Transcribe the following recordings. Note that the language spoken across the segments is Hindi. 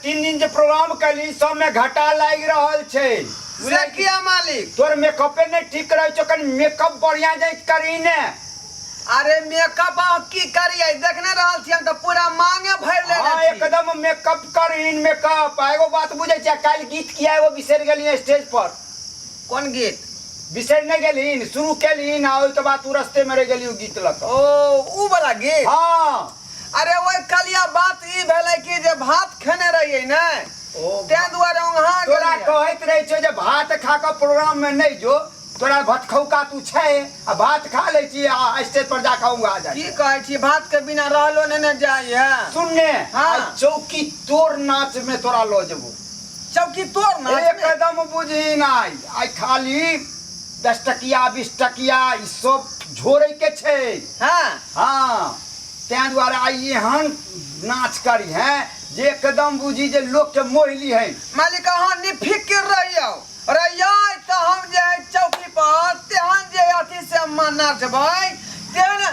3 दिन जे प्रोग्राम कली सब में घाटा लाग रहल छे से किया मालिक तोर मेकअपे नहीं ठीक रहे छो कन मेकअप बढ़िया जाय करी ने अरे मेकअप की करिए देखने रहल छी हम तो पूरा मांगे भर ले हां एकदम मेकअप करीन मेकअप एगो बात बुझे छ काल गीत किया एगो बिसर गेली स्टेज पर कौन गीत बिसर नहीं गेली शुरू केली ना ओइ तो बात तू रास्ते में रह गेली गीत लक ओ ऊ वाला गीत हां अरे ओइ कलिया बात ई भेलै कि जे भात खेने रहिए ने ते दुआरे वहां तोरा कहत रहे छो जे भात खा के प्रोग्राम में नहीं जो तोरा भात खौका तू छे आ भात खा ले छी आ स्टेज पर जा खाऊंगा आ जा की कहै छी भात के बिना रहलो ने जाय है सुनने हाँ। चौकी तोर नाच में तोरा लो जबू चौकी तोड़ ना एकदम बुझी नहीं आई खाली 10 टकिया 20 टकिया ई सब झोरे के छे हां हां ते द्वारे आई एहन नाच करी है जे एकदम बुझी जे लोग के मोहली है मालिक अहाँ निफिक्र रहियो तो हम जे चौकी पर तेहन जे अथी से नाचबै तेहन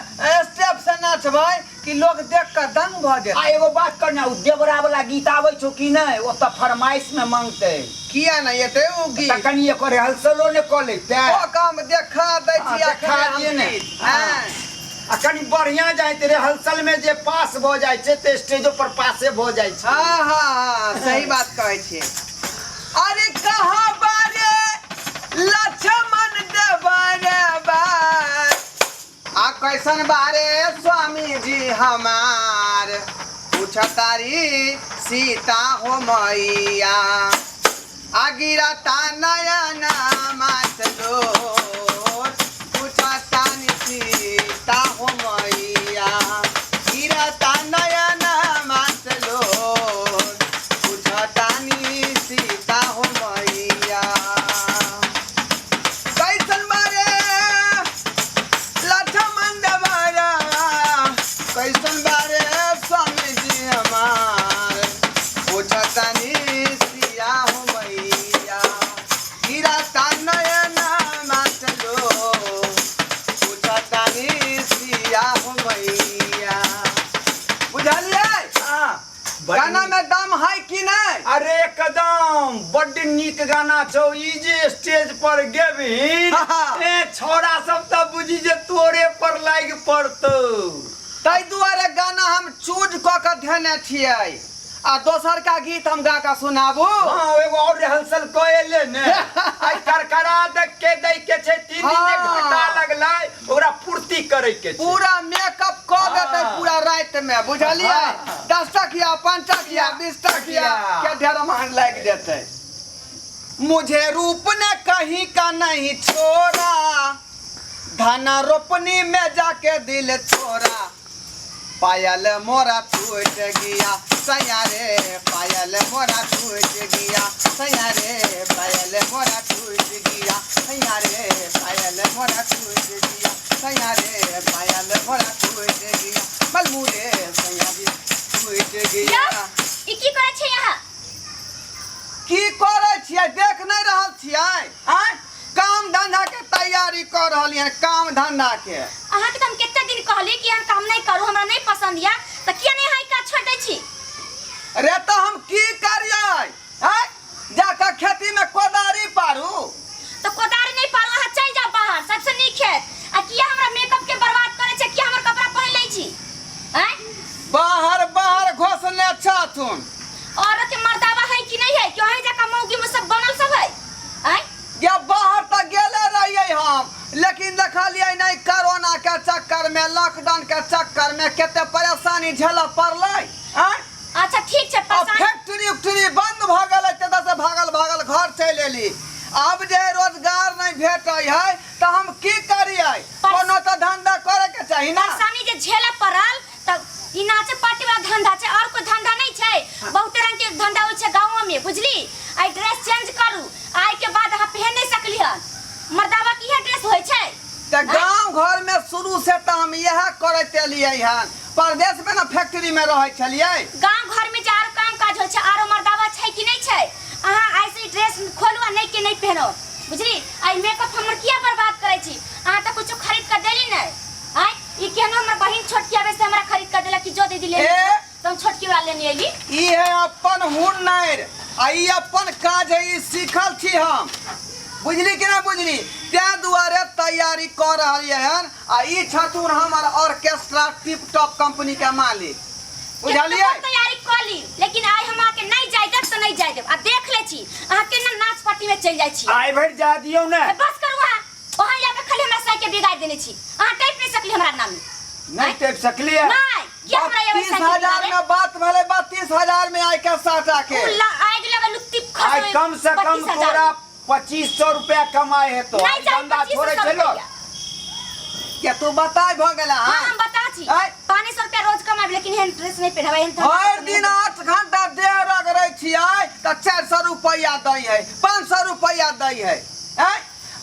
स्टेप से नाचबै कि लोग देख के दंग भ जेतै आ एगो बात करना उ देवरा वाला गीत आबै छौ कि नहीं ओ त फरमाइश में मांगते किया नहीं एते उ गीत त कनी एकर रिहर्सलो ने क लेते ओ काम देखा दै छी देखा दिए ने आ कनी बढ़िया जाइत रिहर्सल में जे पास भ जाय छै त स्टेजो पर पासे भ जाय छै हां हां सही बात कहै छी अरे कहां बारे लक्ष्मण देवरे बार आ कैसन बारे स्वामी जी हमार पूछतारी सीता हो मैया आ गिरता नयन मातलो पूछतानी सीता हो मैया गिरता नयन मातलो पूछतानी सीता हो मैया कैसन बारे लक्ष्मण देवरा कैसन बारे स्वामी जी हमार पूछतानी सिया हो मैया गिरता नयन मातलो पूछतानी सिया हो मैया बुझलिए हां गाना में दम है कि नहीं अरे एकदम बड़ नीक गाना छौ ई जे स्टेज पर गेबिन ए छोरा सब त बुझी जे तोरे पर लाग पड़तो तै दुआरे गाना हम चूज क के धेने छियै आ दोसर का गीत हम गा के सुनाबू हां एगो और रिहर्सल कएले ने आई करकरा देख के दै के छै 3 दिन जे घाटा लगलै ओकरा पूर्ति करे के छै पूरा मेकअप क देते पूरा रात में बुझलिए 10 टकिया 5 टकिया 20 टकिया के ढेर मान लग जेते मुझे रूप ने कहीं का नहीं छोड़ा धाना रोपनी में जाके दिल छोड़ा पायल मोरा टूट गया सैया रे पायल मोरा टूट गया सैया रे पायल मोरा टूट गया सैया रे पायल मोरा टूट गया सैया रे पायल मोरा टूट गया बलमुरे सैया रे टूट गया ई की करे छै यहाँ की करे छियै देख नहीं रहल छियै आय काम धंधा के तैयारी कर रहलिए काम धंधा के अहाँ के हम केते दिन कहली कि हम काम नहीं करू हमरा नहीं पसंद या त किया नहीं हाई का छोड़ दै छी अरे तो हम की करिए आय जाके खेती में कोदारी पारू तो कोदारी नहीं पारू अहाँ चल जाओ बाहर सबसे नीक खेत आ किया हमरा मेकअप के बर्बाद करे छै किया हमर कपड़ा पहिन लै छी हैं बाहर बाहर घोसले छथुन औरत के मर्दावा है कि नहीं है क्यों है जका मौगी में सब बनल सब है हैं या बाहर तक गेले रहिए हम लेकिन देखलिए नहीं कोरोना के चक्कर में लॉकडाउन के चक्कर में केते परेशानी झेलऽ पड़लै हैं अच्छा ठीक छै अब फैक्ट्री उक्ट्री बंद भ गेलै त से भागल घर चल एली अब जे रोजगार नहीं भेटै है तो हम की करिए कोनो तो धंधा करे के चाहिए ना परेशानी जे झेला पड़ल त ई नाचे पार्टी वाला धंधा छै और कोई धंधा नहीं छै बहुत रंग के धंधा होय छै गांव में बुझली आई ड्रेस चेंज करू आई के बाद अहाँ पहन नहीं सकली हन मर्दावा की है ड्रेस होय छै त गांव घर में शुरू से त हम यह करते एलिए हन परदेश में ना फैक्ट्री में रहै छलिए गांव घर में चार काम काज होय छै आरो मर्दावा छै कि नहीं छै अहाँ ऐसे ड्रेस खोलू आ नहीं के नहीं पहनो बुझली आई मेकअप हमर किया बर्बाद करे छी अहाँ त कुछ खरीद के देली नहीं आई ई केनो हमर बहिन छोटकी आवे से हमरा खरीद के देला कि जो दे दिले तुम छोटकी वाला लेने अइली। ई है अपन हुनर आ ई अपन काज है, ई सीखल छी हम, बुझली कि ना बुझली? ते दुआरे तैयारी कर रही हन। आ ई छथुन हमार ऑर्केस्ट्रा टिप टॉप कंपनी के मालिक, बुझलिए? तैयारी कर ली, लेकिन आई हम आके नहीं जाय देब तो नहीं जाय देब। आ देख ले छी अहाँ के ना नाच पार्टी में चल जाय छी। आई भर जा दियो ना। बस करू वहां या पे खाली हमरा साइ के बिगाड़ देने छी। अहाँ टाइप नहीं सकली हमरा नाम नहीं टेप सकली है। नहीं क्या हमरा ये 30,000 में बात भले 32,000 में आई के साटा के आई गेला लुत्ती खस। आई कम से कम तोरा 2500 रुपया कमाए है तो धंधा छोड़े चलो क्या तू बताई भ गेला? हां हम बता छी 500 रुपया रोज कमाब, लेकिन हेन ड्रेस नहीं पहनबै। हेन हर दिन 8 घंटा देह रगड़ै छियै त 400 रुपया दै है, 500 रुपया दै है।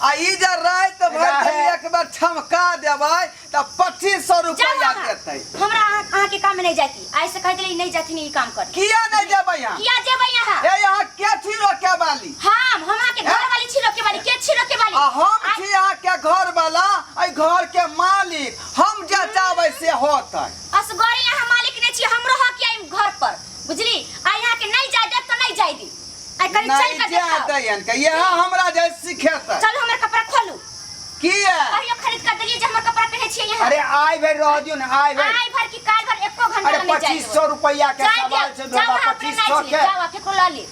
आ ई जे रात भर एक बार छमका देबै त 2500 रुपया देतै। हमरा अहाँ के काम में नहीं जाती। आई से कह देली नहीं जाती, नहीं काम कर। किया नहीं जेबै यहां? किया जेबै यहां? ए यहां के छी रोके वाली? हम हमरा के घर वाली छी रोके वाली। के छी रोके वाली? आ हम छी यहां के घर वाला, ए घर के मालिक। हम जे चाहबै से होतै। असगरी यहां मालिक नहीं छी, हमरो हक है घर पर, बुझली? आई यहां के नहीं जाय दे तो नहीं जाय दी। आई करी चल के देखा दैयन के यहां हमरा जे सिखेतै। चल हमर कपड़ा खोलू। किया कहियो खरीद कर देलिए जे हमर कपड़ा पहने छी यहां। अरे आई भर रह दियो ना। आई भर की काल भर एको घंटा अरे नहीं जाय। 2500 रुपया के सवाल से दो 2500 के जावा के को लाली।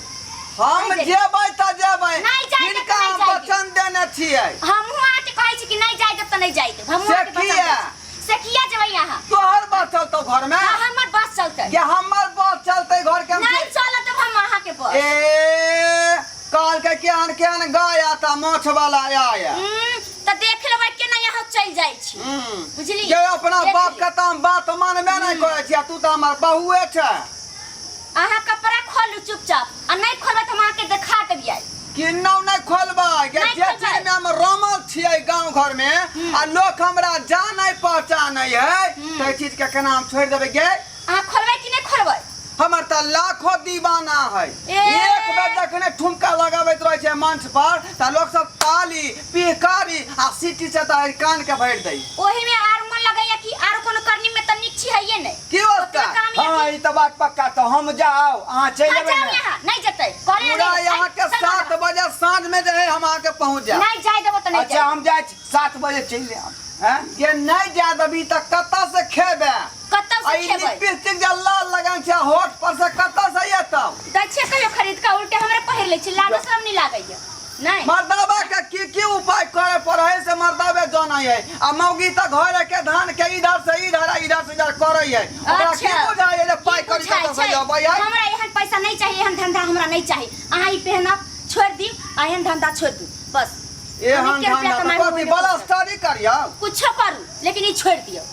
हम जेबै त जेबै, नहीं जाय दे इनका तो नहीं हम जाय वचन देने छियै। हम हुआ के कहै छी कि नहीं जाय दे तो नहीं जाय दे। हम से हुआ के किया? से किया जेबै यहां? तोहर बस चलतौ घर में? हां हमर बस चलतै। या हमर बस चलतै घर के? नहीं चलत हम अहाँ के बस। ए काल के केहन गाया त माछ वाला आया। त देख लेबै केना यहां चल जाय छी, बुझली? जे अपना बाप के त हम बात मानबे नहीं करै छी, तू त हमर बहुए छ। अहाँ कपड़ा खोलू चुपचाप, आ नहीं खोलबै त हम अहाँ के देखा देबियै। किन्नौ नहीं खोलबै के जे चीज में हम रमल छियै गांव घर में आ लोग हमरा जानै पहचानै है, त चीज के केना हम छोड़ देबै गे? अहाँ खोलबै कि नहीं खोलबै? हमर त लाखों दीवाना है। एक बेर जखने ठुमका लगाबैत रहे छै मंच पर त लोग सब ताली पिहकारी आ सीटी से त कान के भर दै। ओही में आर मन लगैया कि आर कोनो करनी में त नीक छी हइए नहीं। की होता? हां ई त बात पक्का। तो हम जाओ अहाँ चल जेबै ना। यहां नहीं जतै करे पूरा यहाँ के 7 बजे साँझ में जे है हम आके के पहुंच जा। नहीं जाय देबो त नहीं। अच्छा हम जाय 7 बजे चल आब। हैं ये नहीं जा दबी त कत्ता से खेबे? कत्ता से खेबै? लिपस्टिक जे लाल लगन छै होठ पर से कत्ता से एतौ? दै छै कहियो खरीद के उल्टे हमरे पहिर ले छी, लाज शरम नहीं लागैया। नहीं मर्दावा के की उपाय करे पड़े से मर्दावे जानै है। आ मौगी त घर के धान के इधर से इधर करे है। ओकरा की बुझाय जे पाई करी त से अबै है? हमरा एहन पैसा नहीं चाहिए, एहन धंधा हमरा नहीं चाहिए। अहाँ ई पहनब छोड़ दी, आ एहन धंधा छोड़ दू बस। एहन धंधा कथि बला स्टडी करियो? कुछो करू, लेकिन ई छोड़ दियो।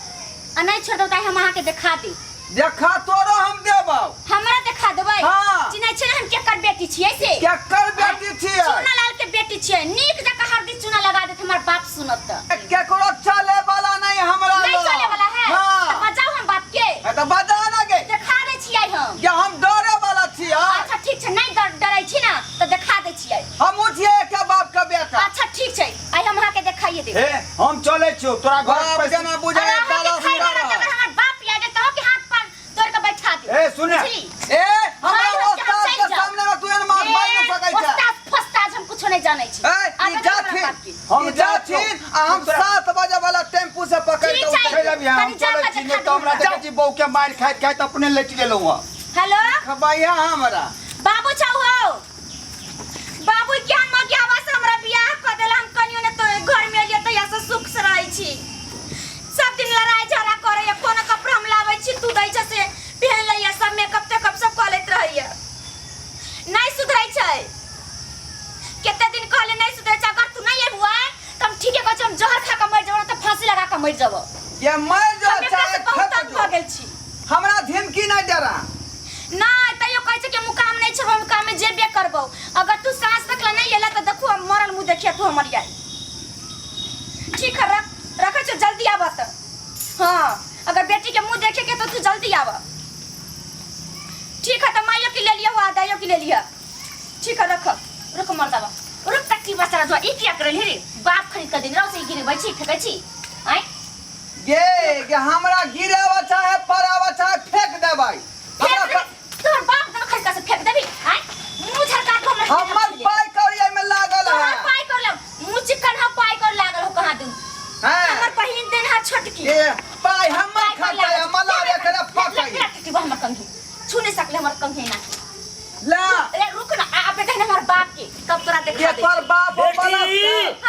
आ नहीं छोड़ दो त हम अहाँ के देखा दी। देखा तोरो हम देबौ। हमरा देखा देबै? हां चिन्है छै हम केकर बेटी छियै से? केकर बेटी छियै? चूना लाल के बेटी छियै। नीक जका हरदी चूना लगा देत हमर बाप सुनत त। केकरो चले वाला नहीं हमरा नहीं चले वाला है। हां त बजाओ हम बाप के। त बजा ना गे। देखा दे छियै हम। या हम डरे वाला छियै? अच्छा ठीक छै, नहीं डरै छी ना त देखा दे छियै। हम छियै के बाप के बेटा। अच्छा ठीक छै, आई हम अहाँ के देखाइए दे। हे हम चले छियो तोरा घर बाप पर। जना बुझाय काला सुरा रह। हमर बाप याद है तो के हाथ पर तोड़ के बैठा दे। ए सुने ए हमरा उस्ताद के सामने में तू एन मार मार नहीं सकै छै। उस्ताद फस्ताद हम कुछो नहीं जानै छी। ई जाथि आ हम 7 बजे वाला टेम्पू से पकड़ के चल अब हम चले छी। नहीं तो हमरा देखे छी बहू के मार खाइत खाइत अपने लेट गेलौ ह। हेलो खबैया हमरा बाबू छौ हो? बाबू क्या मगिया वास हमरा बियाह क देला। हम कनियो ने तो घर में एलिए त यहाँ से सुख से रहै छी। सब दिन लड़ाई झगड़ा करे या कोनो कपड़ा हम लाबै छी तू दै छ से पहन लइया, सब मेकअप तेकअप सब क लैत रहैया। नहीं सुधरै छै। केते दिन कहले नहीं सुधरै छै। अगर तू नहीं एबुआ त हम ठीके कहै छी, हम जहर खा के मर जेबो त फांसी लगा के मर जेबो। ये मर जो चाहे बहुत खत भ गेल छी। हमरा धमकी नहीं डरा। नहीं तैयो कहै छै कि मुकाम नहीं छै, मुकाम में जेबे करबो। अगर तू सांस तकला नहीं एला त देखू हम मरल मुंह देखिए तू हमर यार। ठीक है रखै छ, जल्दी आब त। हां अगर बेटी के मुंह देखे के तो तू जल्दी आब। ठीक है त माइयो के ले लियो आ दाइयो के ले लियो। ठीक है रुक मर्दावा रुक तक बसरा जो ई क्या करली रे? बाप खरीद के दिन रहो से गिरे बैठी ठकै छी। आई गे हमरा गिरावा चाहे परावा चाहे फेंक देबै हमर पाई कौड़िया में लागल है पाई कर ले मुंह चिकन हा पाई कर लागल हो कहां दू हैं हमर पहिन देन हा छोटकी ए पाई हमर खाता है मला एकरा पकाई टिटी हमर कंघी छू नहीं सकले हमर कंघी ना ला अरे रुक ना आप कहने हमार बाप के कब तोरा देखा ये दे तोर बाप वाला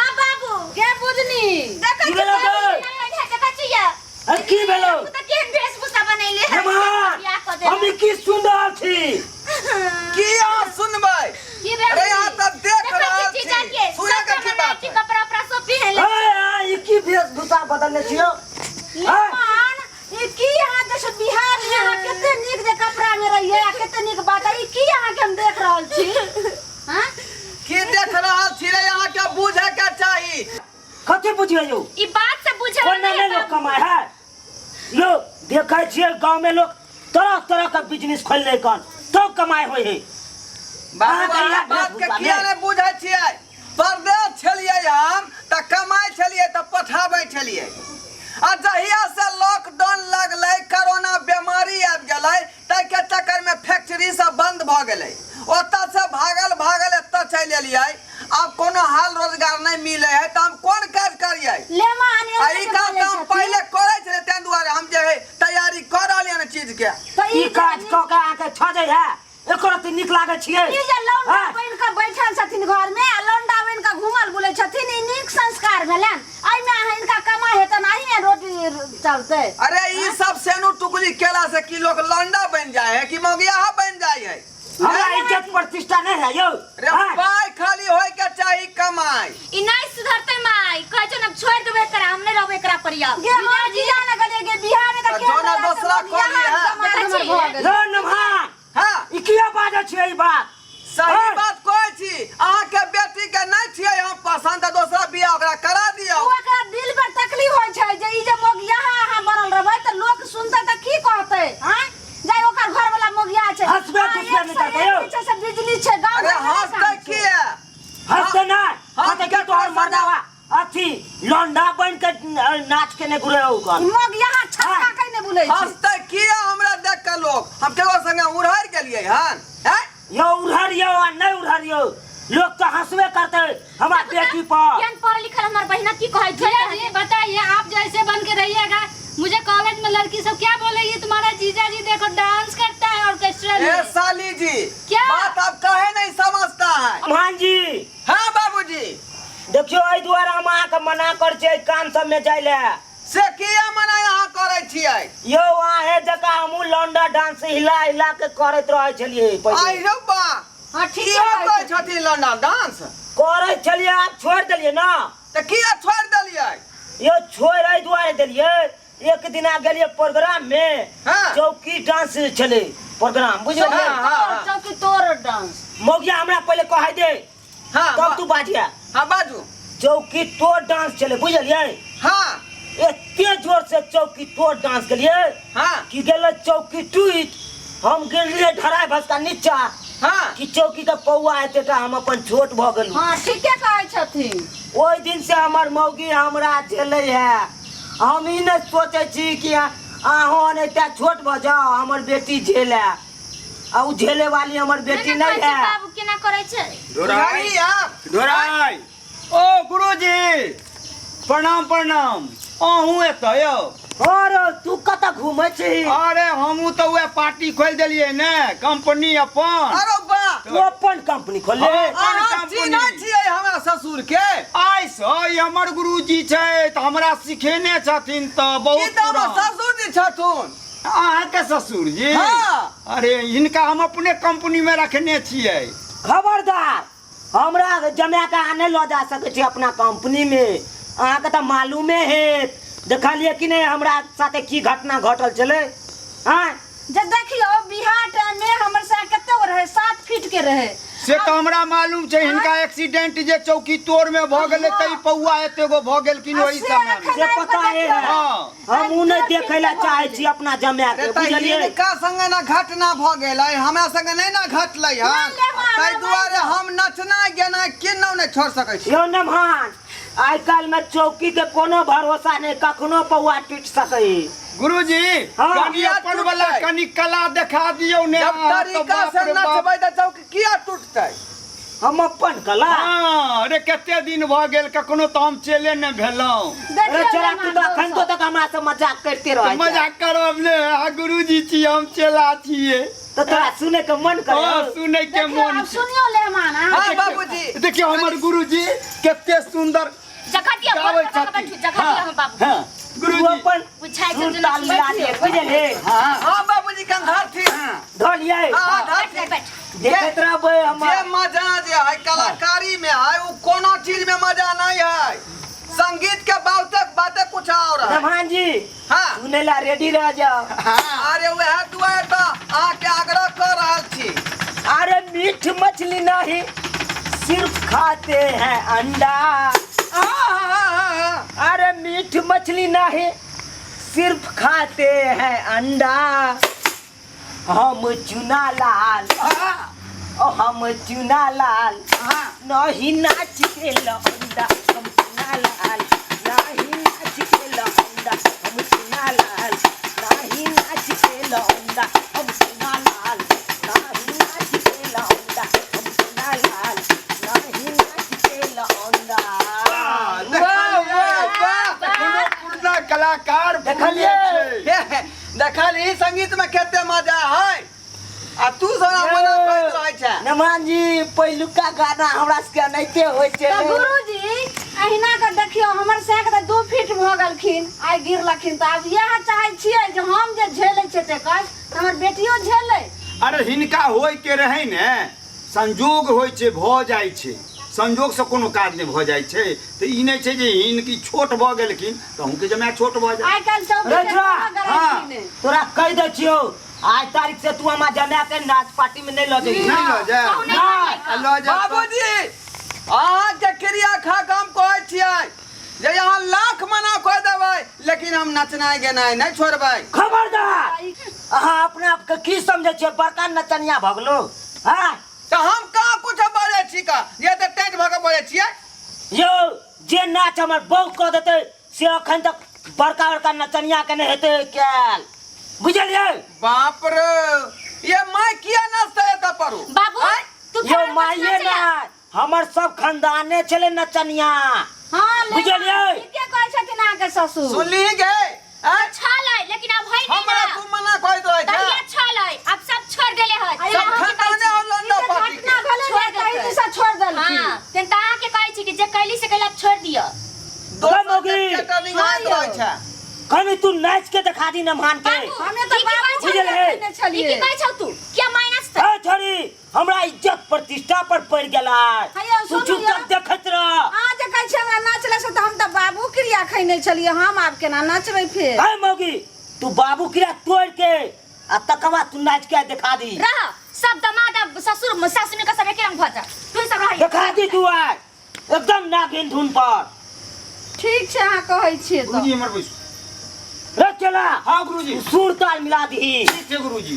हां बाबू के बुझनी देखा चाहिए अरे की भेलो तो के वेशभूषा बनैले है जमान हम की सुंदर छी किया सुनबै की अरे यहाँ तक देख रहल छी सुना के की बात है कपड़ा अपना सब पहन ले ए ई की वेशभूषा बदलने छियो मान ये की यहाँ देश बिहार में यहाँ कितने निक जे कपड़ा में रहिए कितने निक बात है की यहाँ के हम देख रहल छी हां की देख रहल छी रे यहाँ के बुझे के चाही कथि बुझियो यो ई बात से बुझे कोने में लोग कमाए है लोग देखै छियै गांव में लोग तरह तरह का बिजनेस खोलले कन तो कमाए होय है बात के किया ने बुझै छियै परदेश छलियै हम त कमाई छलियै त पठाबै छलियै आ जहिया से लॉकडाउन लगलै कोरोना बीमारी आबि गेलै तै के चक्कर में फैक्ट्री सब बंद भ गेलै ओतऽ से भागल एतऽ चलि एलियै अब कोनो हाल रोजगार नहीं मिले है तो हम कौन काज करियै ले माने आई का काम पहले करे छले तै दुआरे हम जे है तैयारी कर रहलियै न चीज के ई काज क के आके छजै है एकर त निक लागे छियै ई जे लौंडा बन के बैठल छथिन घर में आ लौंडा बन के घुमल बुलै छथिन ई नीक संस्कार भेलन आई में इनका कमाई हेतन आई में रोटी चलते अरे ई सब सेनु टुकली केला से की लोग लौंडा बन जाए है कि मोगिया बन जाए है हमरा इज्जत प्रतिष्ठा नहीं है यो रे पाई खाली होय के चाही कमाई ई नहीं सुधरते माई कह छ न छोड़ देबे करा हम नहीं रहबे करा परिया गे हां जिया न गले गे बिहार में त जो न दूसरा कोली है लो नमहा हां ई किया बाजै छियै ई बात सही बात कहै छी अहाँ के बेटी के नहीं छियै हम पसंद त दूसरा बियाह ओकरा करा दियौ ओकरा दिल पर तकलीफ होय छै जे ई जे मोगिया अहाँ बनल रहबै त लोग सुनते त की कहतै हां जाय ओकर घर वाला मोगिया छै हंसबे कुछबे नहीं करते हो पीछे से बिजली छै गांव अरे हंसते की है हंसते ना हंसते के तोहर मर्दावा अथी लौंडा बन के नाच के ने घुरे हो कन मोगिया छक्का कइ ने बुलै छै हंसते की है हमरा देख के लोग हम केगो संगे उड़हर गेलियै हन हैं यो उड़हरियो आ नहीं उड़हरियो लोग तो हंसबे करते हमार बेटी पर केन पढ़ लिखल हमर बहिना की कहै छै ये बताइए आप जैसे बन के रहिएगा मुझे कॉलेज में लड़की सब क्या बोलेगी तुम्हारा जीजा जी देखो डांस करता है ऑर्केस्ट्रा ए में साली जी क्या? बात आप कहे नहीं समझता है मान जी हाँ बाबूजी देखियो एहि दुआरे हम अहाँके मना कर छै काम सब में जाय ले से किया मना यहाँ करे छियै यो आहे जका हमू लौंडा डांस हिला हिला के करैत रहै छलिए पहिले आई रे बा हां ठीक किया कहै छथिन लंडा डांस करै छलिए आप छोड़ देलिए ना त किया छोड़ देलियै यो छोड़ एहि दुआरे देलिए एक दिन आ गेलिए प्रोग्राम में हाँ। चौकी डांस चले प्रोग्राम बुझलिए हाँ। चौकी तोर डांस मौगिया हमरा पहले कहै दे हाँ तब तू बाजिया हाँ बाजू चौकी तोर डांस चले बुझलिए हाँ एते जोर से चौकी तोर डांस केलिए हाँ कि गेल चौकी टूट हम गेलिए ढराई भसका नीचा हाँ कि चौकी का पौआ एते टा हम अपन छोट भ गेलू हां ठीके कहै छथिन ओइ दिन से हमर मौगी हमरा झेलै है हम ई नहीं सोचे छी कि अहाँ एते छोट भ जाओ हमर बेटी झेले आ उ झेले वाली हमर बेटी नहीं है बाबू केना करै छै धोराई आप धोराई ओ गुरुजी प्रणाम प्रणाम अहूँ एतऽ यौ और तू कत घूमै छी अरे हमहूँ तऽ वएह पार्टी खोल देलियै ने कंपनी अपन अरे बा तू अपन कंपनी खोले अहाँ चिन्है छियै हमरा ससुर के आइसँ ई हमर गुरुजी छै तऽ हमरा सिखेने छथिन तऽ की बहुत तऽ हमर पुरान। ससुर जी छथुन अहाँके ससुर जी हाँ। अरे हिनका हम अपने कंपनी में रखने छियै खबरदार हमरा जमा के आने लो जा सके छी अपना कंपनी में अहाँ के तो मालूमे है देखलिए कि नहीं हमरा साथे की घटना घटल चले हां जे देखियो बिहार टाइम में हमर से कते रहे 7 फीट के रहे से तो हमरा मालूम छै हिनका एक्सीडेंट जे चौकी तोड़ में भ गेलै तई पौआ एते गो भ गेल कि ओही समय में से पता है हाँ। हम उ नहीं देखे ला चाहे छी अपना जमा के बुझलिए हिनका संगे ना घटना भ गेलै हमरा संगे नहीं ना घटलै हन ताहि दुआरे हम नचना गेना किन्नौ नहीं छोड़ सकै छी यो नमहान आइ काल में चौकी के कोनो भरोसा नहीं कखनो पौआ टूट सके गुरुजी हाँ। कनी अपन वाला कनी कला दिखा दियौ ने जब तरीका से नचबै त चौकी किया टूटतै हम अपन कला हाँ अरे कते दिन भ गेल कखनो तो हम चले न भेलौं। अरे चला तू तो अखन तो तक हमरा से मजाक करते रह मजाक करब ने गुरुजी छी हम चेला छिए। तो तोरा सुने के मन करे हाँ सुनै के मन छै। सुनियो लेहमान हाँ बाबूजी देखियो हमर गुरुजी कते सुंदर जखतिया गाबै बोल छथिन। बैठू जखतिया हम बाबू हाँ तू गुरुजी अपन बुझाइ छै सुर ताल मिला दे बुझले हाँ हाँ बाबूजी कंधार थी धोलिए हाँ बैठ बैठ देखत रहबे जे हम मजा जे है कलाकारी में है वो कोनो चीज में मजा नहीं है। संगीत के बातें कुछ और है। रमान जी हाँ सुने ला रेडी रह जाओ। अरे वह दुआ तो आके आग्रह कर रहा छी। अरे मीठ मछली नहीं सिर्फ खाते हैं अंडा। अरे मीठ मछली नहीं सिर्फ खाते हैं अंडा। हम चुना लाल हम चुना लाल नहीं नाच के लौंडा। हम चुना लाल नहीं नाच के लौंडा। हम चुना लाल नहीं नाच के लौंडा। हम चुना लाल नहीं नाच के लौंडा। हम चुना लाल नहीं नाच के लौंडा। पूर्ण कलाकार देखलिए? देखली संगीत में केते मजा है। आ तू सारा मना करत रहै छै। नमान जी पहिलुका गाना हमरा सबके नैते होइ छै। तो गुरुजी अहिना के देखियो हमर सेक त 2 फीट भ गेलखिन आइ गिरलखिन त आब यह चाहै छियै जे हम जे झेलै छै ते कष्ट हमर बेटियो झेलै। अरे हिनका होय के रहे ने संजोग होय छै भ जाय छै। संजोग से कोनो काज नहीं भ जाय छै। तो ई नहीं छै जे हिनकी छोट भ गेलखिन तो हमके जमे छोट भ जाय। आइ काल्हि सब हाँ। तोरा कह दे छियो आज तारीख से तू हमार जमा के नाच पार्टी में नहीं ल जाई। नहीं ल जा ल जा बाबूजी अहाँ के क्रिया खा काम कहै छियै जे यहाँ लाख मना कह देबै लेकिन हम नचनाइ गेनाइ नहीं छोड़बै। खबरदार अहाँ अपने आप के की समझे छियै बड़का नचनिया भगलो। हां तो हम कहाँ कुछ बोले छी का ये तो टेंट भगे बोले छियै। यो जे नाच हमर बहु कह देते से अखन तक बड़का बड़का नचनिया के नहीं हेते कैल बुझलिए? बाप रे ये मैं किया नचते त परू बाबू तू यो माइये ना हमर सब खानदाने चले नचनिया। हां बुझलिए? के कहै छथिन अहाँ के ससुर सुनली गे अच्छा लै लेकिन अब है नहीं हमरा ना। तू मना कहत रहै तब छै। ये अच्छा लै अब सब छोड़ देले है। सब खानदाने और लंडा पार्टी के घटना भले छोड़ कहीं देतै। दिशा छोड़ देलखिन। हां तेन ता के कहै छी कि जे कैली से कैला छोड़ दियो। टर्निंग आइत रहै छै। कभी तू नाच के दिखा दी न मान के। बाबू हमे तो बाबू बुझल है? कहने छलिए। की कहै छौ तू क्या माइनस था? ए छोरी हमरा इज्जत प्रतिष्ठा पर पड़ गेला। हैया, तू सुनू चुपचाप या। देखत रह। आ जे कहै छै हमरा नाचले से त हम त बाबू क्रिया खैने छलिए हम आब केना नाचबै फेर। ए मौगी तू बाबू किरा तोड़ के आ तकवा तू नाच के दिखा दी। रह सब दामाद ससुर सासुर का सब एक रंग भजा। तू सब रह। दिखा दी तू आज एकदम नागिन धुन पर। ठीक छै अहाँ कहै छियै त। गुरुजी हमर बैस। रे चला हाँ गुरुजी सुर ताल मिला दी। ठीक है गुरुजी।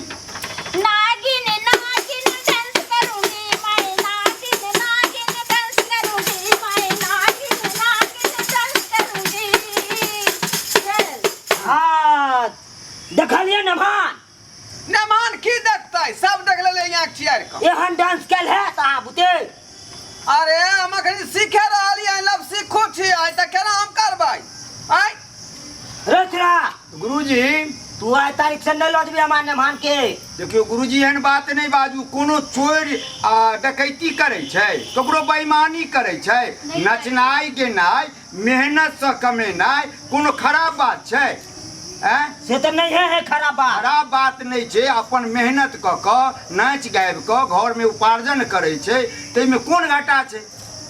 नागिन नागिन डांस करूंगी मैं नागिन नागिन डांस करूंगी मैं नागिन नागिन डांस करूंगी। हाँ देखलिए न मान नेमान की देखतै सब देख लेले यहाँ चियर के। एहन डांस कैल है ता बुते। अरे हम अखन सीखे रहलियै लब सीखो छी आइ त केना हम करबै आइ। रे चला गुरुजी तू आज तारीख से नहीं लौटबी हमार ने मान के। देखियो गुरुजी एहन बात नहीं बाजू। कोनो चोर डकैती करे छै ककरो बेईमानी करे छै। नचनाई गेनाई मेहनत से कमेनाई कोनो खराब बात छै? से तो नहीं है खराब बात। खराब बात नहीं छै। अपन मेहनत क नाच गाबि क घर में उपार्जन करे छै तैमे कोन घाटा छै?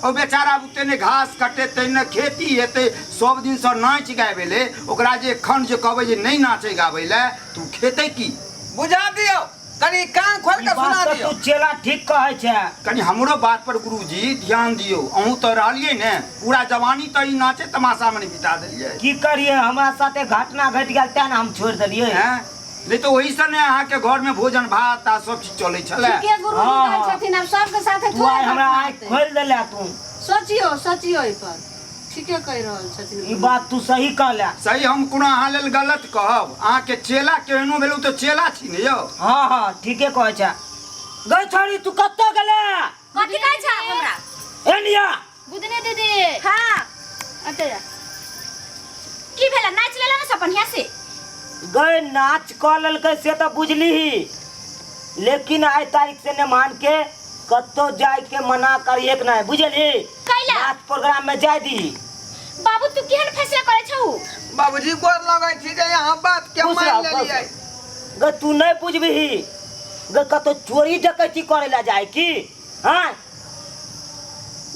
और बेचारा तेने घास कटेतै न खेती हेतै सब दिन से नाच गाबे ले ओकरा जे खंड जे कहबै जे नहीं नाचे गाबै ले तू खेतै की? बुझा दियो कनी कान खोल ई के सुना बात तो दियो। तू चेला ठीक कहै छै। कनी हमरो बात पर गुरुजी ध्यान दियो। अहूँ तो रहलियै ने पूरा जवानी तो ई नाचे तमाशा में बिता देलियै। की करिए हमरा साथे घटना घट गेल तें न हम छोड़ देलिए। हैं नहीं तो वही से ने अहाँ के घर में भोजन भात आ सब चीज चले छले। के गुरु हाँ, कहै हाँ। छथिन अब सबके साथे तू आज हमरा घटना आँख हेतै। खोल देले तू। सोचियो सोचियो ई पर ठीके कहि रहल छथिन। ई बात तू सही कहले। सही हम कोनो अहाँ लेल गलत कहब? अहाँ के चेला केहनो भेलौ तो चेला छी ने यौ। हाँ हाँ ठीके कहै छै। गई छोरी तू कत्तो गेले? कथी कहै छ हमरा एनिया बुदनी दीदी हां अते की भेला नाच लेला ना सब बढ़िया से गए नाच कऽ लेलकै से तो बुझली ही, लेकिन आज तारीख से न मान के कतो जाय के मना करिए के नहीं, बुझली? कैला नाच प्रोग्राम में जाय दी। बाबू तू केहन फैसला करे छौ? बाबूजी गोर लगै छी जे यहाँ बात के खुश मान रह, लेलियै। ग तू नहीं बुझबी, ग कतो चोरी डकैती करे ला जाय की? हां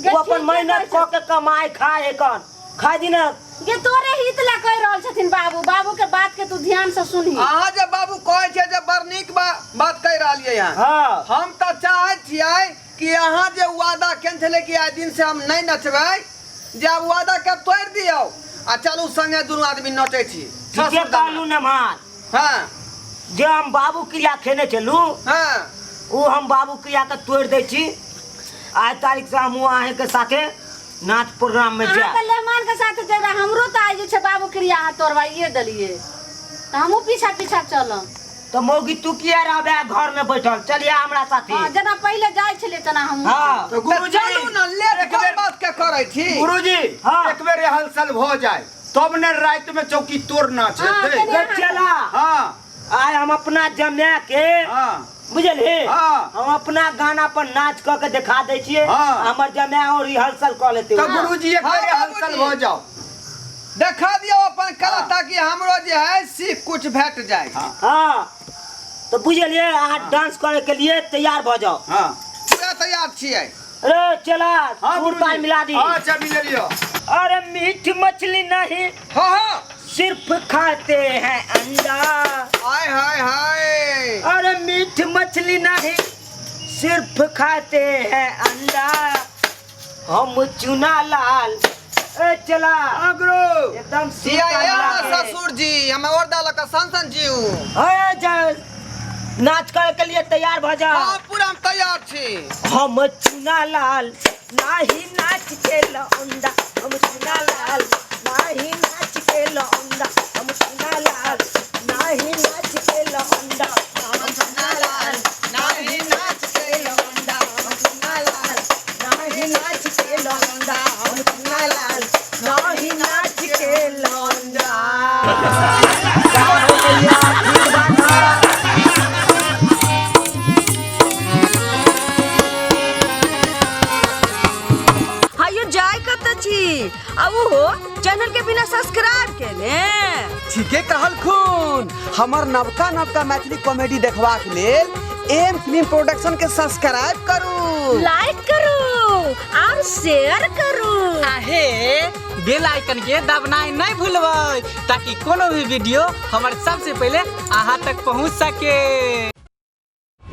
वो अपन मेहनत क के कमाए खाए कन खाय दी ना। ये तोरे हित ला कह रहल छथिन बाबू, बाबू के बात के तू ध्यान से सुनही। अहाँ जे बाबू कहै छै जे बड़ नीक बात कह रहलियै यहाँ। हां हम तो चाहै छियै कि अहाँ जे वादा केन छले कि आइ दिन से हम नहीं नचबै, जब वादा के तोड़ दियौ आ चलू संगे दुनू आदमी नचै छी। ठीके कहलू न मान। हां जे हम बाबू क्रिया खेने चलू, हां वो हम बाबू क्रिया के तोड़ दै छी। आज तारीख से हम अहे के साथे नाच प्रोग्राम में अहाँ जा। के लेमान के साथ जरा हमरो त आज छै बाबू क्रिया हाथ तोड़वाइए देलिए, त हमहू पीछा पीछा चलम। तो मौगी तू किया रहबे घर में बैठल, चलिए हमरा साथे। हां जना पहले जाय छले तना हम। हां तो गुरुजी चलू न लेट के बात के करै छी। गुरुजी हाँ। एक बेर हलचल हो जाए तब ने रात में चौकी तोड़ना छै। हाँ, ते। कने- चला हां आय हम अपना जमे के हां बुझले, हाँ। हम अपना गाना पर नाच क के दिखा दै छियै। हाँ। हमर जमे और रिहर्सल क लेते। तो गुरुजी एक हाँ, बेर बाबूजी। हलचल हो जाओ। देखा दियो अपन कला हाँ। ताकि हमरो जे है सीख कुछ भेट जाए। हाँ। हां तो बुझलिए, अहाँ डांस करे के लिए तैयार भ जाओ। हां पूरा तैयार छियै। अरे चला हां सुर ताल मिला दी। हां चाबी ले लियो। अरे मीठ मछली नहीं हां हां सिर्फ खाते हैं अंडा। हाय हाय हाय। अरे मीठ मछली नहीं सिर्फ खाते हैं अंडा, हम चुना लाल। ए चला अग्रो एकदम जिया सुर ताल या मिला के। ससुर जी हमें और डाल का संसन जी। अरे जा नाच करे के लिए तैयार भ जा। हां पूरा हम तैयार छी। हम चुना लाल नाही नाच के लौंडा, हम चुना लाल नाही नाच के लौंडा, हम चुना लाल नाही नाच के लौंडा, हम चुना लाल नाही नाच के लौंडा, हम चुना लाल नाही नाच के लौंडा, हम चुना लाल नाही नाच के लौंडा। हायो जाय कत छी अब हो चैनल के बिना सब्सक्राइब के ने। ठीके कहल खून। हमर नवका मैथिली कॉमेडी देखबाक लेल एम फिल्म प्रोडक्शन के सब्सक्राइब करू, लाइक करू और शेयर करू। आहे बेल आइकन के दबनाई नहीं भूलबै ताकि कोनो भी वीडियो हमारे सबसे पहले अहाँ तक पहुंच सके।